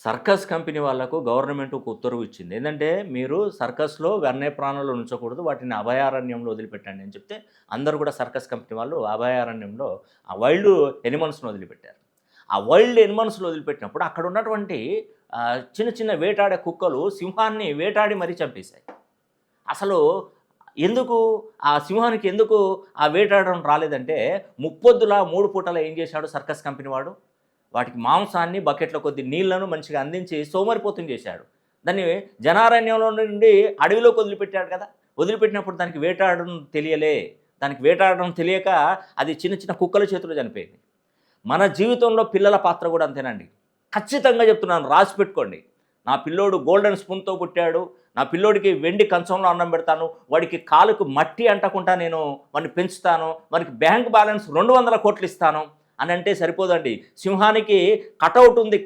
Circus company వాళ్ళకు government ఒక ఉత్తర్వు ఇచ్చింది. ఏందంటే, మీరు సర్కస్‌లో వన్యప్రాణులు ఉంచకూడదు. వాటిని అభయారణ్యంలో వదిలిపెట్టండి అని చెప్తే, అందరూ కూడా సర్కస్ కంపెనీ వాళ్ళు అభయారణ్యంలో ఆ వైల్డ్ యానిమల్స్‌ని వదిలిపెట్టారు. ఆ వైల్డ్ యానిమల్స్‌ని వదిలిపెట్టినప్పుడు అక్కడ ఉన్నటువంటి చిన్న చిన్న వేటాడే కుక్కలు సింహాన్ని వేటాడి మరీ చంపేశాయి. అసలు ఎందుకు ఆ సింహానికి ఎందుకు ఆ వేటాడడం రాలేదంటే, ముప్పొద్దుల 3 పూటలా ఏం చేశాడు సర్కస్ కంపెనీ వాడు? వాటికి మాంసాన్ని బకెట్ల కొద్ది నీళ్లను మంచిగా అందించి సోమరిపోతుని చేశాడు. దాన్ని జనారణ్యంలో నుండి అడవిలోకి వదిలిపెట్టాడు కదా! వదిలిపెట్టినప్పుడు దానికి వేటాడడం తెలియలే. దానికి వేటాడడం తెలియక అది చిన్న చిన్న కుక్కల చేతిలో చనిపోయింది. మన జీవితంలో పిల్లల పాత్ర కూడా అంతేనండి. ఖచ్చితంగా చెప్తున్నాను, రాసి పెట్టుకోండి. నా పిల్లోడు గోల్డెన్ స్పూన్‌తో పుట్టాడు. నా పిల్లోడికి వెండి కంచంలో అన్నం పెడతాను. వాడికి కాలుకు మట్టి అంటకుండా నేను వాడిని పెంచుతాను. వానికి బ్యాంక్ బ్యాలెన్స్ 200,00,00,000 ఇస్తాను అనంటే సరిపోదండి. సింహానికి కటౌట్ ఉంది.